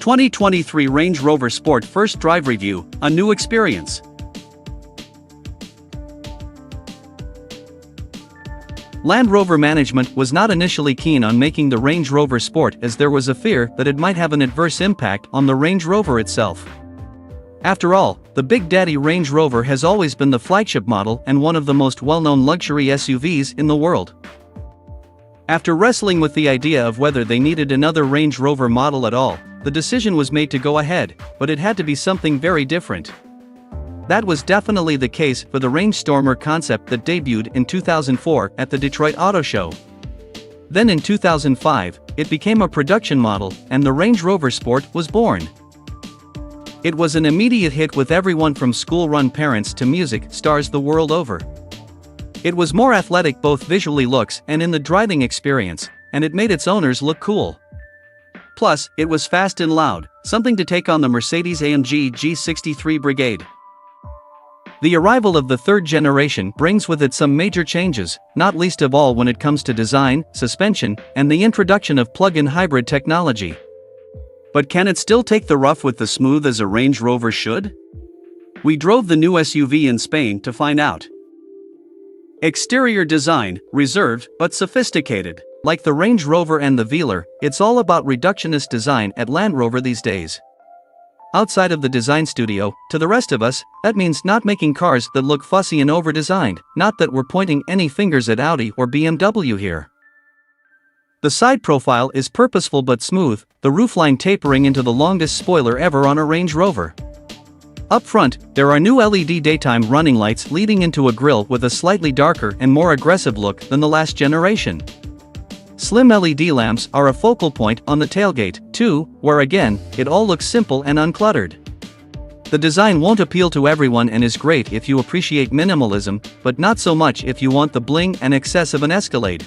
2023 Range Rover Sport First Drive Review, a new experience. Land Rover management was not initially keen on making the Range Rover Sport, as there was a fear that it might have an adverse impact on the Range Rover itself. After all, the Big Daddy Range Rover has always been the flagship model and one of the most well-known luxury SUVs in the world. After wrestling with the idea of whether they needed another Range Rover model at all, the decision was made to go ahead, but it had to be something very different. That was definitely the case for the Range Stormer concept that debuted in 2004 at the Detroit Auto Show. Then in 2005, it became a production model, and the Range Rover Sport was born. It was an immediate hit with everyone from school-run parents to music stars the world over. It was more athletic both visually looks and in the driving experience, and it made its owners look cool. Plus, it was fast and loud, something to take on the Mercedes-AMG G63 Brigade. The arrival of the third generation brings with it some major changes, not least of all when it comes to design, suspension, and the introduction of plug-in hybrid technology. But can it still take the rough with the smooth as a Range Rover should? We drove the new SUV in Spain to find out. Exterior design, reserved but sophisticated. Like the Range Rover and the Velar, it's all about reductionist design at Land Rover these days. Outside of the design studio, to the rest of us, that means not making cars that look fussy and over-designed, not that we're pointing any fingers at Audi or BMW here. The side profile is purposeful but smooth, the roofline tapering into the longest spoiler ever on a Range Rover. Up front, there are new LED daytime running lights leading into a grille with a slightly darker and more aggressive look than the last generation. Slim LED lamps are a focal point on the tailgate, too, where again, it all looks simple and uncluttered. The design won't appeal to everyone and is great if you appreciate minimalism, but not so much if you want the bling and excess of an Escalade.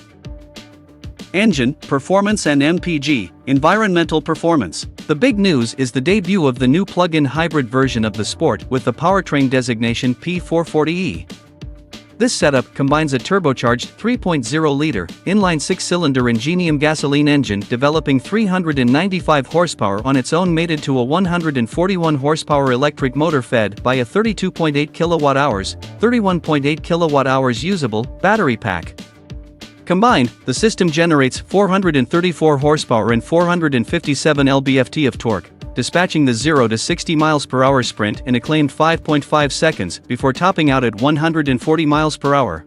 Engine, performance and MPG, environmental performance. The big news is the debut of the new plug-in hybrid version of the Sport with the powertrain designation P440e. This setup combines a turbocharged 3.0-liter, inline six-cylinder Ingenium gasoline engine developing 395 horsepower on its own mated to a 141 horsepower electric motor fed by a 32.8 kWh, 31.8 kWh usable battery pack. Combined, the system generates 434 horsepower and 457 lb-ft of torque, dispatching the 0 to 60 miles per hour sprint in a claimed 5.5 seconds before topping out at 140 miles per hour.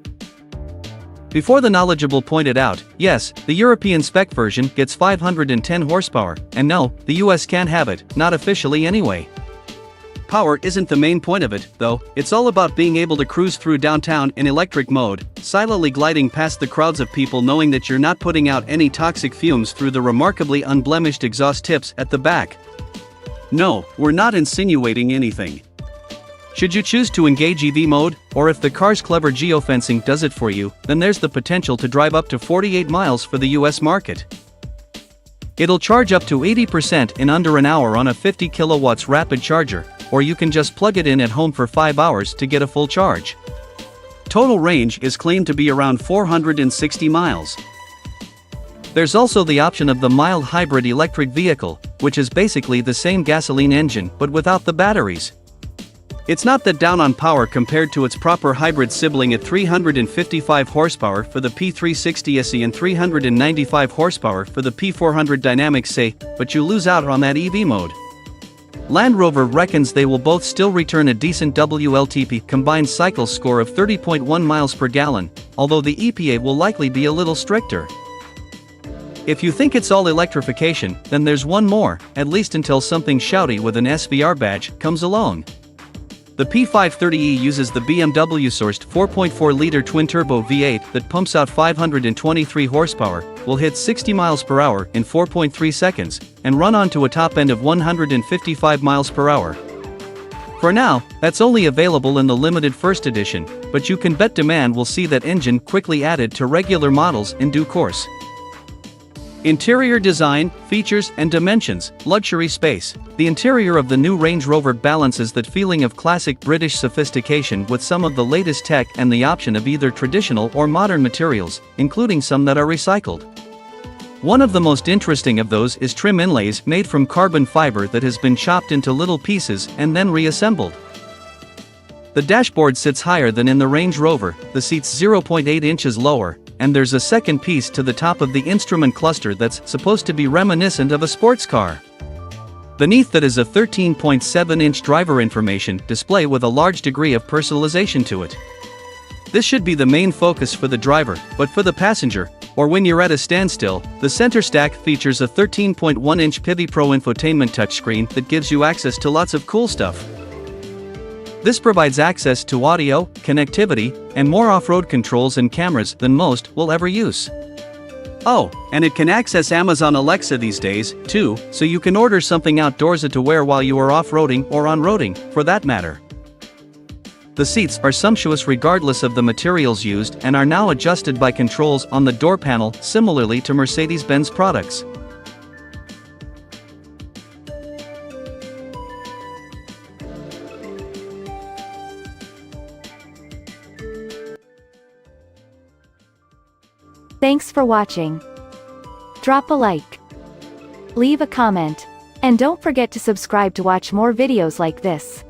Before the knowledgeable pointed out, yes, the European spec version gets 510 horsepower, and no, the US can't have it, not officially anyway. Power isn't the main point of it, though. It's all about being able to cruise through downtown in electric mode, silently gliding past the crowds of people knowing that you're not putting out any toxic fumes through the remarkably unblemished exhaust tips at the back. No, we're not insinuating anything. Should you choose to engage EV mode, or if the car's clever geofencing does it for you, then there's the potential to drive up to 48 miles for the US market. It'll charge up to 80% in under an hour on a 50 kilowatts rapid charger, or you can just plug it in at home for 5 hours to get a full charge. Total range is claimed to be around 460 miles. There's also the option of the mild hybrid electric vehicle, which is basically the same gasoline engine but without the batteries. It's not that down on power compared to its proper hybrid sibling at 355 horsepower for the P360 SE and 395 horsepower for the P400 Dynamic SE, but you lose out on that EV mode. Land Rover reckons they will both still return a decent WLTP combined cycle score of 30.1 miles per gallon, although the EPA will likely be a little stricter. If you think it's all electrification, then there's one more, at least until something shouty with an SVR badge comes along. The P530e uses the BMW-sourced 4.4-liter twin-turbo V8 that pumps out 523 horsepower, will hit 60 miles per hour in 4.3 seconds, and run onto a top end of 155 miles per hour. For now, that's only available in the limited first edition, but you can bet demand will see that engine quickly added to regular models in due course. Interior design, features and dimensions, luxury space. The interior of the new Range Rover balances that feeling of classic British sophistication with some of the latest tech and the option of either traditional or modern materials, including some that are recycled. One of the most interesting of those is trim inlays made from carbon fiber that has been chopped into little pieces and then reassembled. The dashboard sits higher than in the Range Rover, the seats 0.8 inches lower, and there's a second piece to the top of the instrument cluster that's supposed to be reminiscent of a sports car. Beneath that is a 13.7-inch driver information display with a large degree of personalization to it. This should be the main focus for the driver, but for the passenger, or when you're at a standstill, the center stack features a 13.1-inch Pivi Pro infotainment touchscreen that gives you access to lots of cool stuff. This provides access to audio, connectivity, and more off-road controls and cameras than most will ever use. Oh, and it can access Amazon Alexa these days, too, so you can order something outdoorsy to wear while you are off-roading or on-roading, for that matter. The seats are sumptuous regardless of the materials used and are now adjusted by controls on the door panel, similarly to Mercedes-Benz products. Thanks for watching. Drop a like, leave a comment, and don't forget to subscribe to watch more videos like this.